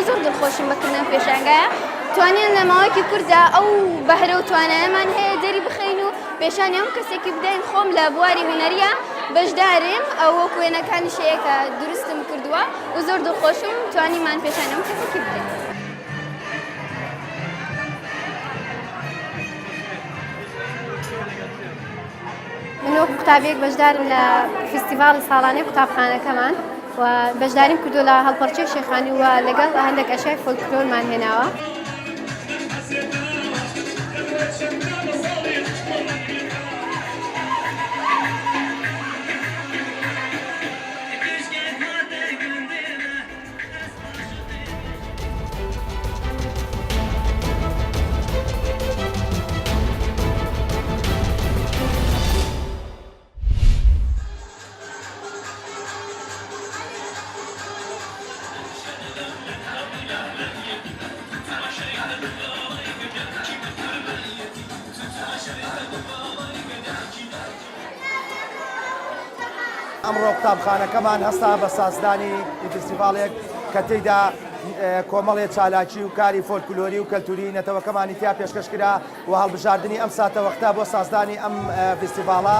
زۆر دڵخۆشم بەکردن پێشانگایە توانین لە ماوەیەکی کووردا ئەو بەهرە و توانایەمان هەیە دەری بخەین و پێشانی هەموو کەسێکی بدەین خۆم لە بواری هونەریە بەشدارم ئەو وەکو وێنەکانی شەیە کە دروستم کردووە و زۆر دڵخۆشم توانیمان پێشانی هەموو کەسێکی بدەین. من وەکو قوتابیەک بەشدارم لە فستیڤاڵی ساڵانەی قوتابخانەکەمان و بەشداریم کردو لە هەڵپەرچەی شێخانی و لەگەڵ هەندێک ئەشیای فۆلکلۆرمان هێناوە. ئەمڕۆ قوتابخانەکەمان هەستا بە سازدانی فستیڤاڵێک کە تێیدا کۆمەڵێ چالاکی و کاری فۆلکلۆری و کەلتوری نەتەوەکەمانی تیا پێشکەشکرا و هەڵبژاردننی ئەم ساتەوەختا بۆ سازدانی ئەم فستیڤاڵە.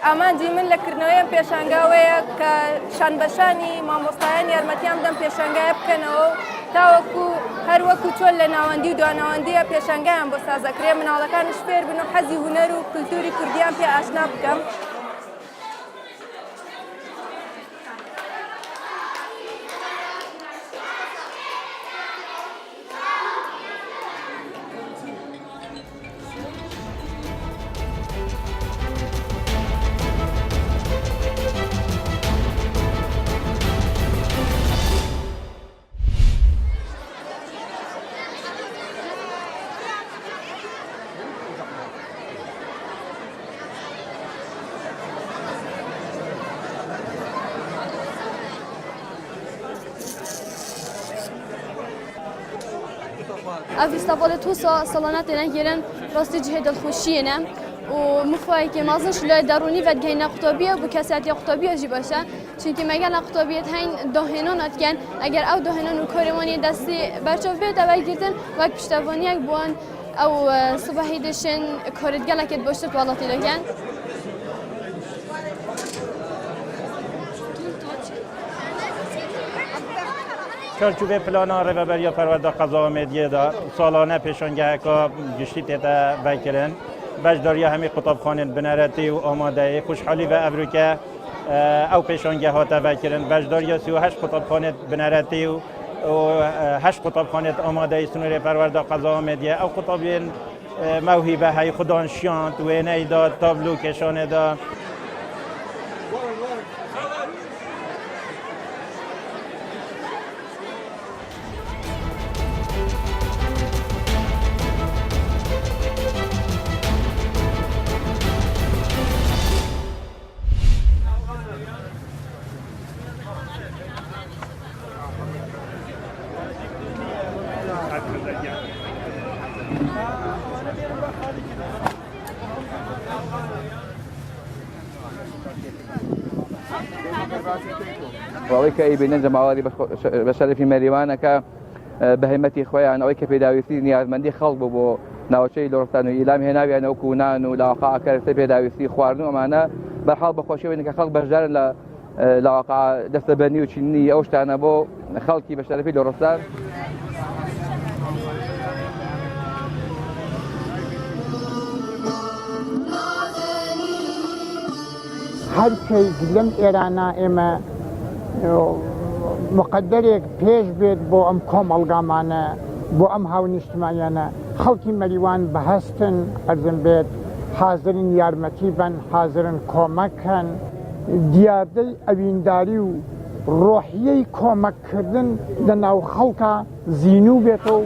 ئامانجی من لەکردنەوەی پێشانگاوەیە کە شانبەشانی مامۆستایان یارمەتیان بدەن پێشانگایە بکەنەوە تاوەکو هەر وەکو چۆن لە ناوەندی و دواناوەندیە پێشانگایان بۆ سازەکرێ مناڵەکانش فێر بن و حەزی هونەر و کولتوری کوردیان پێ ئاشنا بکەم. ئەو فستیڤاڵە تو ساڵانە تێنە گێرن ڕاستی جهێ دڵخۆشیەنە و مفایکێ مازنش لە دەڕوونی ڤەدگەینە قوتابیە بۆ کەساتی قوتابیەژی باشە چونکی مەگەل قوتابیەت هەین داهێنانەتکەن ئەگەر ئەو داهێنان و کۆرەوانی دەستی بەرچاو بێت ئەوەگرتن وەک پشتەوانیەک بوون ئەو سبەحی دەشن کۆرتگەلێکت بۆشت وڵاتی دەکەن. چارچوب پلانا ڕێبەریا پەروەردە قەزا و مێدیەدا ساڵانە پێشانگەهەکە گشتی تێتە ڤەیکردن بەشداریە هەمی قوتابخانێن بنەرەتی و ئامادەیی خوشحالی بە ئەڤروکە ئەو پێشانگە هاتە ڤەیکردن بەشداریە 38 قوتابخانێت بنەرەتی و 8 قوتابخانێت ئامادەی سنوورێ پەروەردە قەزا و مێدیە ئەو قوتابێن مەوهیبە هەی خودان شیاند وێنەیدا تابلو کێشانێدا. وەڵی کە ئیبینە جەماوەری بە شەرەفی مەریوانەکە بە هەیمەتی خۆیان ئەوەی کە پێداویستی نیازمەندی خەڵک بوو بۆ ناوچەی لۆرستان و ئیلام هێناویان ئەوکو نان و لاواقعەکە پێداویستی خواردن و ئەمانە بەرحاڵ بەخۆشیەوەی کە خەڵک بەشدارن لە لاواقع دەستەبەرنی و چینی ئەو شتانە بۆ خەڵکی بە شەرەفی لۆرستان. هەر کەیک لەم ئێرانە ئێمە مقدرێک پێش بێت بۆ ئەم کۆمەڵگامانە بۆ ئەم هاونیشتمانیانە خەڵکی مەریوان بەهەستن ئەرزم بێت حازرن یارمەتی بن حازرن کۆمەکەن دیاردەی ئەوینداری و ڕۆحیەی کۆمەککردن لە ناو خەڵکە زیینوو بێتەوە.